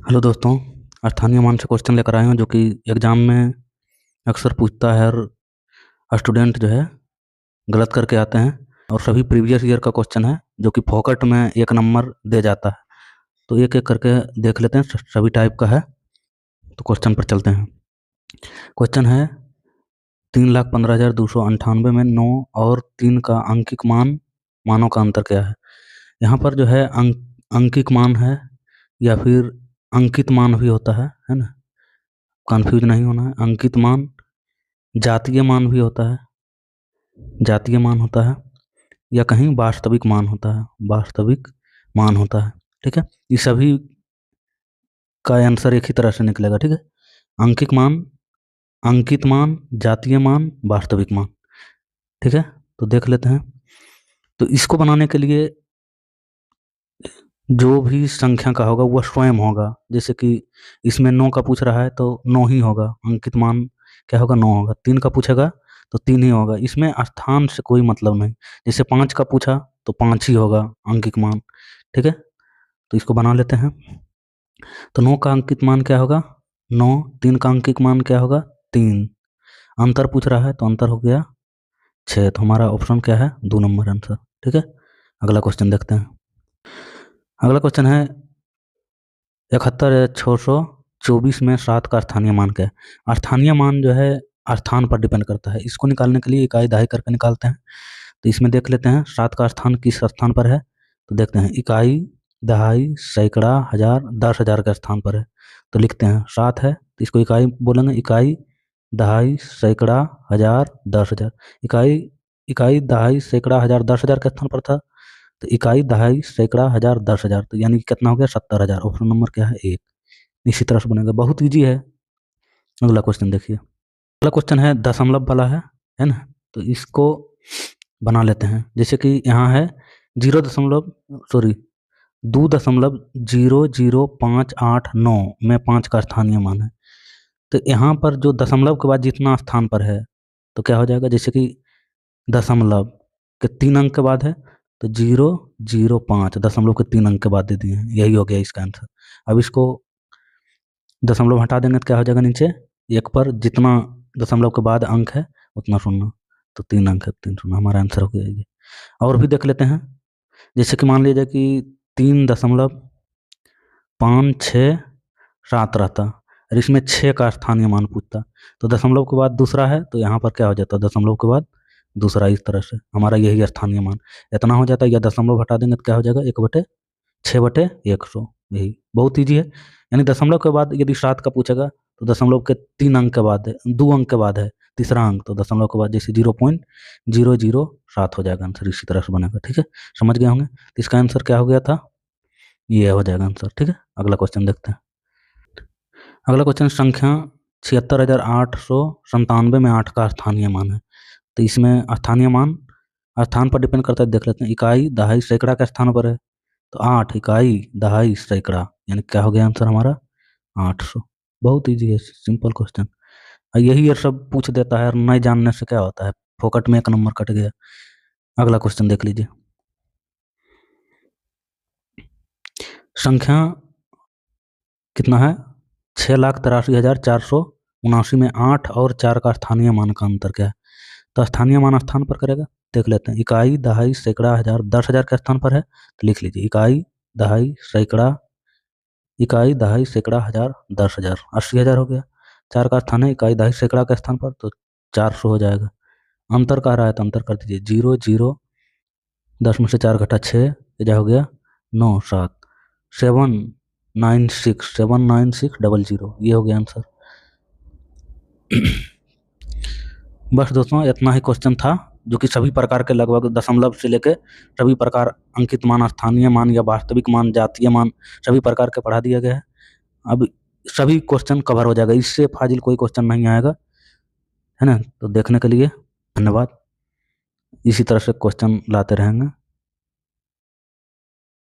Hello दोस्तों। स्थानीय मान से क्वेश्चन लेकर आए हूँ जो कि एग्ज़ाम में अक्सर पूछता है और स्टूडेंट जो है गलत करके आते हैं और सभी प्रीवियस ईयर का क्वेश्चन है जो कि फोकट में 1 नंबर दे जाता है। तो एक एक करके देख लेते हैं, सभी टाइप का है। तो क्वेश्चन पर चलते हैं। क्वेश्चन है 3,15,298 में 9 और 3 का अंकिक मानों का अंतर क्या है। यहाँ पर जो है अंकिक मान है या फिर अंकित मान भी होता है ना, कंफ्यूज नहीं होना है। अंकित मान, जातीय मान भी होता है, जातीय मान होता है, या कहीं वास्तविक मान होता है, वास्तविक मान होता है। ठीक है, ये सभी का आंसर एक ही तरह से निकलेगा। ठीक है, अंकित मान, अंकित मान, जातीय मान, वास्तविक मान। ठीक है, तो देख लेते हैं। तो इसको बनाने के लिए जो भी संख्या का होगा वह स्वयं होगा। जैसे कि इसमें 9 का पूछ रहा है तो 9 ही होगा, अंकित मान क्या होगा, 9 होगा। 3 का पूछेगा तो 3 ही होगा, इसमें स्थान से कोई मतलब नहीं। जैसे 5 का पूछा तो 5 ही होगा अंकित मान। ठीक है, तो इसको बना लेते हैं। तो 9 का अंकित मान क्या होगा, 9। 3 का अंकित मान क्या होगा, 3। अंतर पूछ रहा है तो अंतर हो गया 6। तो हमारा ऑप्शन क्या है, 2 नंबर आंसर। ठीक है, अगला क्वेश्चन देखते हैं। अगला क्वेश्चन है 71,624 में 7 का स्थानीय मान क्या है। स्थानीय मान जो है स्थान पर डिपेंड करता है। इसको निकालने के लिए इकाई दहाई करके निकालते हैं। तो इसमें देख लेते हैं 7 का स्थान किस स्थान पर है। तो देखते हैं इकाई, दहाई, सैकड़ा, हजार, 10,000 के स्थान पर है। तो लिखते हैं 7 है तो इसको इकाई बोलेंगे, इकाई, दहाई, सैकड़ा, हजार, 10,000। इकाई, इकाई, दहाई, सैकड़ा, हजार, 10,000 के स्थान पर था। तो इकाई, दहाई, सैकड़ा, हजार, 10,000, तो यानी कि कितना हो गया, 70,000। ऑप्शन नंबर क्या है, 1। इसी तरह से बनेगा, बहुत ईजी है। अगला क्वेश्चन देखिए। अगला क्वेश्चन है दशमलव वाला है ना। तो इसको बना लेते हैं। जैसे कि यहाँ है 2.00589 में 5 का स्थानीय मान है। तो यहाँ पर जो दशमलव के बाद जितना स्थान पर है तो क्या हो जाएगा, जैसे कि दशमलव के 3 अंक के बाद है तो 005, दशमलव के 3 अंक के बाद दे दिए हैं, यही हो गया इसका आंसर। अब इसको दशमलव हटा देंगे तो क्या हो जाएगा, नीचे 1 पर जितना दशमलव के बाद अंक है उतना शून्य। तो 3 अंक है, 3 शून्य, हमारा आंसर हो गया ये। और भी देख लेते हैं। जैसे कि मान लीजिए कि 3.567 रहता और इसमें 6 का स्थानीय मान पूछता, तो दशमलव के बाद दूसरा है तो यहाँ पर क्या हो जाता, दशमलव के बाद दूसरा। इस तरह से हमारा यही स्थानीय मान इतना हो जाता है। या दशमलव हटा देंगे तो क्या हो जाएगा, 1/6/100। यही बहुत ईजी है। यानी दशमलव के बाद यदि 7 का पूछेगा तो दशमलव के 3 अंक के बाद है, 2 अंक के बाद है तीसरा अंक, तो दशमलव के बाद जैसे 0.007 हो जाएगा आंसर। इसी तरह से बनेगा। ठीक है, समझ गए होंगे। तो इसका आंसर क्या हो गया था, ये हो जाएगा आंसर। ठीक है, अगला क्वेश्चन देखते हैं। अगला क्वेश्चन संख्या 76,897 में 8 का स्थानीय मान है। तो इसमें स्थानीय मान स्थान पर डिपेंड करता है, देख लेते हैं। इकाई, दहाई, सैकड़ा के स्थान पर है तो 8, इकाई, दहाई, सैकड़ा, यानी क्या हो गया आंसर हमारा, 800। बहुत ईजी है, सिंपल क्वेश्चन। यही ये सब पूछ देता है और नहीं जानने से क्या होता है, फोकट में 1 नंबर कट गया। अगला क्वेश्चन देख लीजिए। संख्या कितना है, 6,83,479 में 8 और 4 का स्थानीय मान का अंतर क्या है। तो स्थानीय मान स्थान पर करेगा, देख लेते हैं। इकाई, दहाई, सैकड़ा, हजार, 10,000 के स्थान पर है तो लिख लीजिए इकाई, दहाई, सैकड़ा, इकाई, दहाई, सैकड़ा, हजार, 10,000, 80,000 हो गया। 4 का स्थान है इकाई, दहाई, सैकड़ा के स्थान पर तो 400 हो जाएगा। अंतर कह रहा है तो अंतर कर दीजिए, 0 0, 10 में से 4 घटा 6, क्या हो गया, 9 7, 796 ये हो गया आंसर। बस दोस्तों, इतना ही क्वेश्चन था जो कि सभी प्रकार के लगभग दशमलव से लेकर सभी प्रकार अंकित मान, स्थानीय मान या वास्तविक मान, जातीय मान, सभी प्रकार के पढ़ा दिया गया है। अब सभी क्वेश्चन कवर हो जाएगा, इससे फाजिल कोई क्वेश्चन नहीं आएगा, है ना। तो देखने के लिए धन्यवाद। इसी तरह से क्वेश्चन लाते रहेंगे।